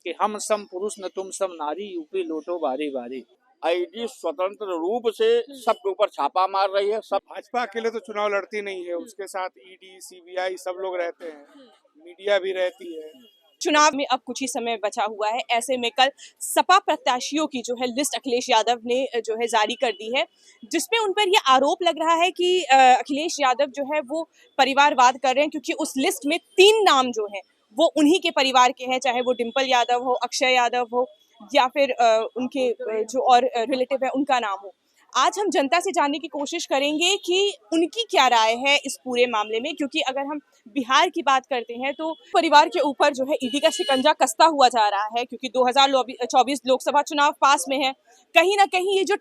कि हम सम पुरुष न तुम सम नारी, यूपी लूटो बारी बारी। ईडी स्वतंत्र रूप से सबके ऊपर छापा मार रही है। सब भाजपा अकेले तो चुनाव लड़ती नहीं है, उसके साथ ईडी सीबीआई सब लोग रहते हैं, मीडिया भी रहती है। चुनाव में अब कुछ ही समय बचा हुआ है, ऐसे में कल सपा प्रत्याशियों की जो है लिस्ट अखिलेश यादव ने जो है जारी कर दी है, जिसमें उन पर यह आरोप लग रहा है कि अखिलेश यादव जो है वो परिवारवाद कर रहे हैं, क्योंकि उस लिस्ट में 3 नाम जो हैं वो उन्हीं के परिवार के हैं, चाहे वो डिम्पल यादव हो, अक्षय यादव हो या फिर उनके जो और रिलेटिव है उनका नाम हो। आज हम जनता से जानने की कोशिश करेंगे कि उनकी क्या राय है इस पूरे मामले में, क्योंकि अगर हम बिहार की बात करते हैं तो परिवार के ऊपर जो है ईडी का शिकंजा कसता हुआ जा रहा है, क्योंकि 2024 लोकसभा चुनाव पास में है। कहीं ना कहीं ये जो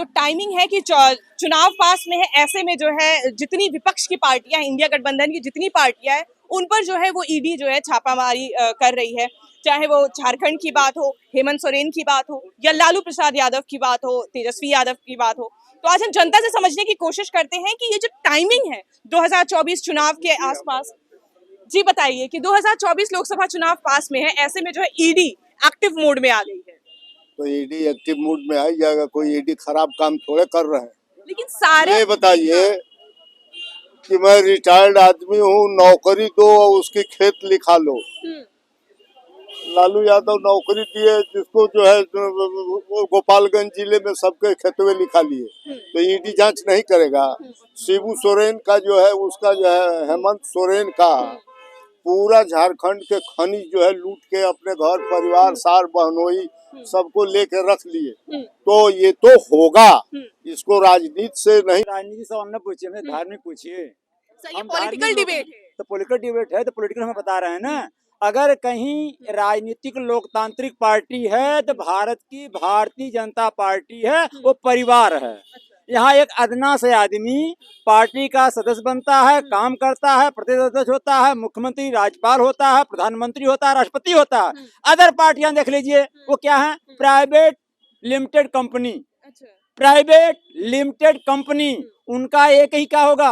टाइमिंग है कि चुनाव पास में है, ऐसे में जो है जितनी विपक्ष की पार्टियां, इंडिया गठबंधन की जितनी पार्टियां हैं उन पर जो है वो ईडी जो है छापामारी कर रही है, चाहे वो झारखंड की बात हो, हेमंत सोरेन की बात हो या लालू प्रसाद यादव की बात हो, तेजस्वी यादव की बात हो। तो आज हम जनता से समझने की कोशिश करते हैं कि ये जो टाइमिंग है 2024 चुनाव के आसपास, जी बताइए कि 2024 लोकसभा चुनाव पास में है, ऐसे में जो है ईडी एक्टिव मोड में आ गई है। तो ईडी एक्टिव मोड में आ जाएगा, कोई ईडी खराब काम थोड़े कर रहे हैं। लेकिन सारे ये बताइए कि मैं रिटायर्ड आदमी हूँ, नौकरी दो और उसकी खेत लिखा लो। लालू यादव नौकरी दिए जिसको जो है गोपालगंज जिले में सबके खेतवे लिखा लिए, तो ईडी जांच नहीं करेगा। शिबू सोरेन का जो है उसका जो है हेमंत सोरेन का पूरा झारखंड के खनिज जो है लूट के अपने घर परिवार सार बहनोई सबको लेके रख लिए, तो ये तो होगा। इसको राजनीति से नहीं, राजनीति सवाल न पूछिए, हमें धार्मिक पूछिए। ये पॉलिटिकल डिबेट है, तो पॉलिटिकल डिबेट है तो पॉलिटिकल हमें बता रहे हैं ना। अगर कहीं राजनीतिक लोकतांत्रिक पार्टी है तो भारत की भारतीय जनता पार्टी है, वो परिवार है। यहाँ एक अदना से आदमी पार्टी का सदस्य बनता है, काम करता है, प्रदेश अध्यक्ष होता है, मुख्यमंत्री राज्यपाल होता है, प्रधानमंत्री होता है, राष्ट्रपति होता है। अदर पार्टियां देख लीजिए, वो क्या है? Private limited company. Private limited company, उनका एक ही क्या होगा?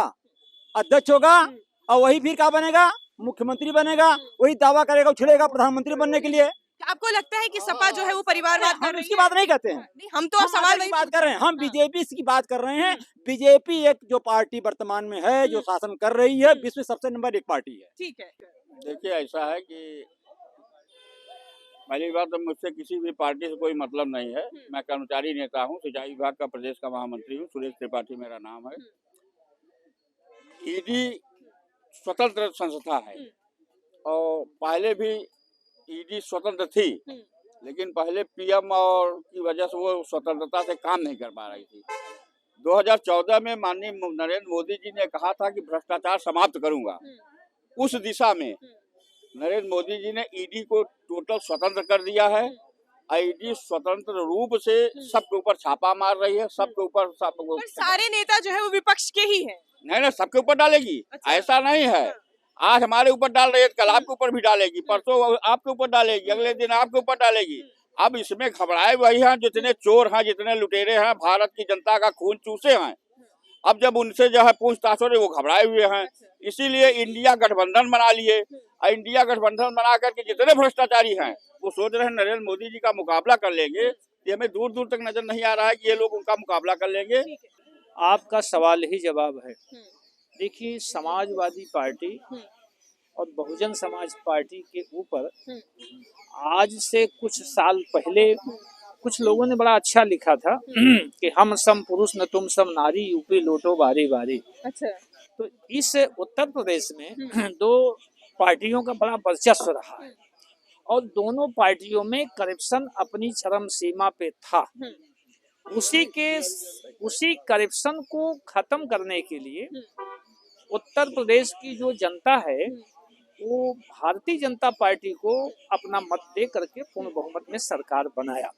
अध्यक्ष होगा, और वही फिर क्या बनेगा? मुख्यमंत्री बनेगा, वही दावा करेगा, उछलेगा प्रधानमंत्री बनने के लिए। आपको लगता है कि सपा जो है वो परिवारवाद कर रही है? उसकी बात नहीं करते हैं, हम तो सवाल वही बात कर रहे हैं, हम बीजेपी की बात कर रहे हैं। बीजेपी एक जो पार्टी वर्तमान में है, जो शासन कर रही है, विश्व में सबसे नंबर 1 पार्टी है। ठीक है। देखिए, ऐसा है कि पहली बात तो मुझसे किसी भी पार्टी से कोई मतलब नहीं है। मैं कर्मचारी नेता हूँ, सिंचाई विभाग का प्रदेश का महामंत्री हूँ, सुरेश त्रिपाठी मेरा नाम है। ईडी स्वतंत्र संस्था है और पहले भी ईडी स्वतंत्र थी, लेकिन पहले पीएम और की वजह से वो स्वतंत्रता से काम नहीं कर पा रही थी। 2014 में माननीय नरेंद्र मोदी जी ने कहा था कि भ्रष्टाचार समाप्त करूंगा। उस दिशा में नरेंद्र मोदी जी ने ईडी को टोटल स्वतंत्र कर दिया है। ईडी स्वतंत्र रूप से सबके ऊपर छापा मार रही है, सबके ऊपर सारे नेता जो है वो विपक्ष के ही हैं। नहीं, सबके ऊपर डालेगी। अच्छा। ऐसा नहीं है, आज हमारे ऊपर डाल रही है, कल आपके ऊपर भी डालेगी, परसों आपके ऊपर डालेगी, अगले दिन आपके ऊपर डालेगी। अब इसमें घबराए वही हैं जितने चोर हैं, जितने लुटेरे हैं, भारत की जनता का खून चूसे हैं। अब जब उनसे जो है पूछताछ हो रही, वो घबराए हुए हैं। इसीलिए इंडिया गठबंधन बना लिए। इंडिया गठबंधन बना करके जितने भ्रष्टाचारी हैं वो सोच रहे हैं नरेंद्र मोदी जी का मुकाबला कर लेंगे। ये हमें दूर दूर तक नजर नहीं आ रहा है कि ये लोग उनका मुकाबला कर लेंगे। आपका सवाल ही जवाब है। देखिए, समाजवादी पार्टी और बहुजन समाज पार्टी के ऊपर आज से कुछ साल पहले कुछ लोगों ने बड़ा अच्छा लिखा था कि हम सम पुरुष न तुम सम नारी, यूपी लूटो बारी बारी। अच्छा। तो इस उत्तर प्रदेश में 2 पार्टियों का बड़ा वर्चस्व रहा है और दोनों पार्टियों में करप्शन अपनी चरम सीमा पे था। उसी करप्शन को खत्म करने के लिए उत्तर प्रदेश की जो जनता है वो भारतीय जनता पार्टी को अपना मत दे करके पूर्ण बहुमत में सरकार बनाया।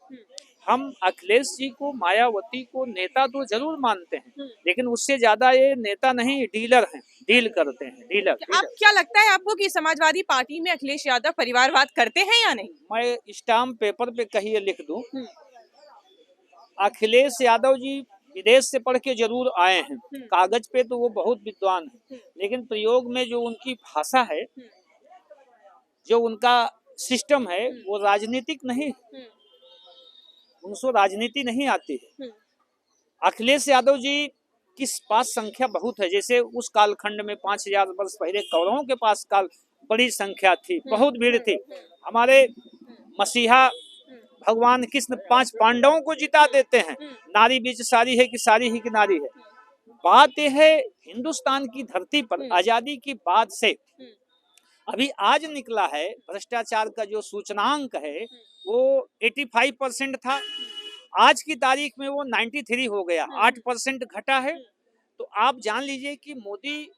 हम अखिलेश जी को, मायावती को नेता तो जरूर मानते हैं, लेकिन उससे ज्यादा ये नेता नहीं, डीलर हैं, डील करते हैं, डीलर। आप क्या लगता है आपको कि समाजवादी पार्टी में अखिलेश यादव परिवारवाद करते हैं या नहीं? मैं स्टाम्प पेपर पे कहीं लिख दूं, अखिलेश यादव जी विदेश से पढ़ के जरूर आए हैं, कागज पे तो वो बहुत विद्वान है, लेकिन प्रयोग में जो उनकी भाषा है, जो उनका सिस्टम है वो राजनीतिक नहीं, उनको राजनीति नहीं आती है। अखिलेश यादव जी की पास संख्या बहुत है, जैसे उस कालखंड में 5000 वर्ष पहले कौरवों के पास काल बड़ी संख्या थी, बहुत भीड़ थी। हमारे मसीहा भगवान कृष्ण 5 पांडवों को जिता देते हैं। नारी बीच सारी है कि सारी ही की नारी है। बात यह है हिंदुस्तान की धरती पर आजादी की बाद से अभी आज निकला है भ्रष्टाचार का जो सूचनांक है वो 85% था, आज की तारीख में वो 93 हो गया, 8% घटा है। तो आप जान लीजिए कि मोदी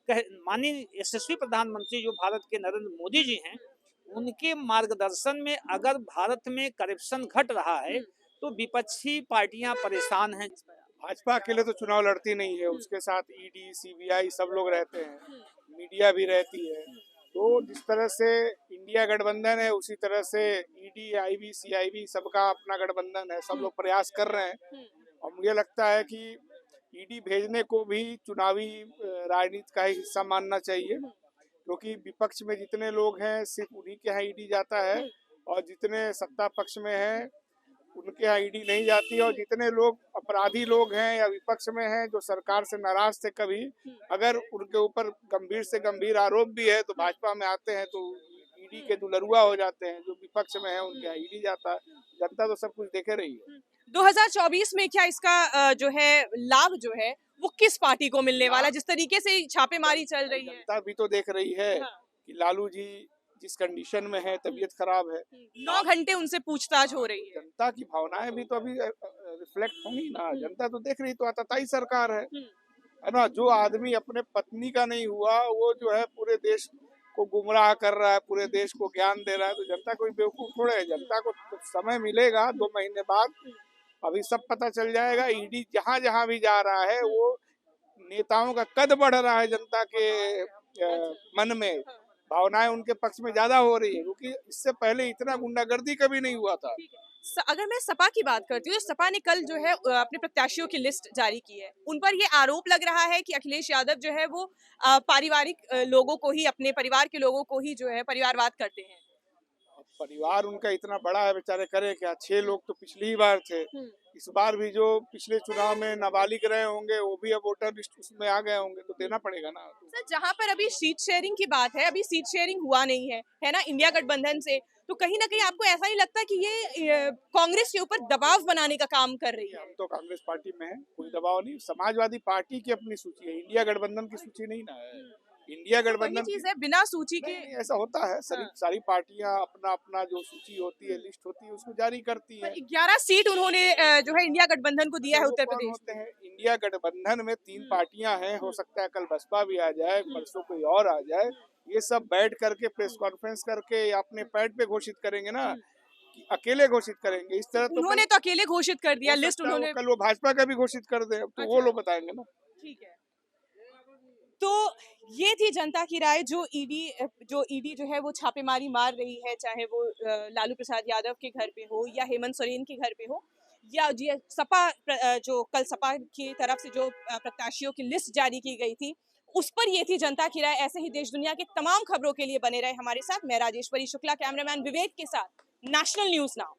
माननीय यशस्वी प्रधानमंत्री जो भारत के नरेंद्र मोदी जी हैं, उनके मार्गदर्शन में अगर भारत में करप्शन घट रहा है तो विपक्षी पार्टियां परेशान हैं। भाजपा अकेले तो चुनाव लड़ती नहीं है, उसके साथ ईडी सीबीआई सब लोग रहते हैं, मीडिया भी रहती है। तो जिस तरह से इंडिया गठबंधन है उसी तरह से ईडी आईबी सीआईबी सबका अपना गठबंधन है, सब लोग प्रयास कर रहे हैं। और मुझे लगता है कि ईडी भेजने को भी चुनावी राजनीति का ही हिस्सा मानना चाहिए, क्योंकि विपक्ष में जितने लोग हैं सिर्फ उन्हीं के यहाँ ईडी जाता है और जितने सत्ता पक्ष में हैं उनके यहाँ ईडी नहीं जाती है। और जितने लोग अपराधी लोग हैं या विपक्ष में हैं जो सरकार से नाराज थे, कभी अगर उनके ऊपर गंभीर से गंभीर आरोप भी है तो भाजपा में आते हैं तो ईडी के दुलरुआ हो जाते हैं। जो विपक्ष में है उनके यहाँ ईडी जाता है। जनता तो सब कुछ देखे रही है। 2024 में क्या इसका जो है लाभ जो है वो किस पार्टी को मिलने वाला, जिस तरीके से छापेमारी चल रही है? जनता भी तो देख रही है कि लालू जी जिस कंडीशन में है, तबीयत खराब है, 9 घंटे उनसे पूछताछ हो रही है। जनता की भावनाएं भी तो अभी रिफ्लेक्ट होंगी ना। जनता तो देख रही, तो आताताई सरकार है ना। जो आदमी अपने पत्नी का नहीं हुआ वो जो है पूरे देश को गुमराह कर रहा है, पूरे देश को ज्ञान दे रहा है। तो जनता कोई बेवकूफ थोड़े है। जनता को तो समय मिलेगा 2 महीने बाद, अभी सब पता चल जाएगा। ईडी जहां जहां भी जा रहा है वो नेताओं का कद बढ़ रहा है, जनता के मन में भावनाएं उनके पक्ष में ज्यादा हो रही है, क्योंकि इससे पहले इतना गुंडागर्दी कभी नहीं हुआ था। अगर मैं सपा की बात करती हूँ, सपा ने कल जो है अपने प्रत्याशियों की लिस्ट जारी की है। उन पर ये आरोप लग रहा है कि अखिलेश यादव जो है वो पारिवारिक लोगों को ही, अपने परिवार के लोगों को ही जो है परिवारवाद करते हैं। परिवार उनका इतना बड़ा है, बेचारे करे क्या। 6 लोग तो पिछली ही बार थे, इस बार भी जो पिछले चुनाव में नाबालिग रहे होंगे वो भी अब वोटर लिस्ट उसमें आ गए होंगे, तो देना पड़ेगा ना। सर, जहां पर अभी सीट शेयरिंग की बात है, अभी सीट शेयरिंग हुआ नहीं है ना इंडिया गठबंधन से, तो कहीं ना कहीं आपको ऐसा नहीं लगता कि ये कांग्रेस के ऊपर दबाव बनाने का काम कर रही है? हम तो कांग्रेस पार्टी में है, कोई दबाव नहीं। समाजवादी पार्टी की अपनी सूची है, इंडिया गठबंधन की सूची नहीं ना है। इंडिया गठबंधन चीज है, बिना सूची के ऐसा होता है। सारी पार्टियां अपना अपना जो सूची होती है, लिस्ट होती है, उसको जारी करती है। 11 सीट उन्होंने जो है इंडिया गठबंधन को दिया है उत्तर प्रदेश होते हैं। इंडिया गठबंधन में 3 पार्टियां हैं, हो सकता है कल बसपा भी आ जाए, परसों कोई और आ जाए। ये सब बैठ करके प्रेस कॉन्फ्रेंस करके या अपने पैड पे घोषित करेंगे ना, कि अकेले घोषित करेंगे। इस तरह तो उन्होंने तो अकेले घोषित कर दिया लिस्ट, उन्होंने कल वो भाजपा का भी घोषित कर दे, तो वो लोग बताएंगे ना। ठीक है, तो ये थी जनता की राय। जो ईडी जो है वो छापेमारी मार रही है, चाहे वो लालू प्रसाद यादव के घर पे हो या हेमंत सोरेन के घर पे हो, या सपा जो कल सपा की तरफ से जो प्रत्याशियों की लिस्ट जारी की गई थी, उस पर ये थी जनता की राय। ऐसे ही देश दुनिया की तमाम खबरों के लिए बने रहे हमारे साथ। मैं राजेश्वरी शुक्ला, कैमरामैन विवेक के साथ, नेशनल न्यूज़ नाउ।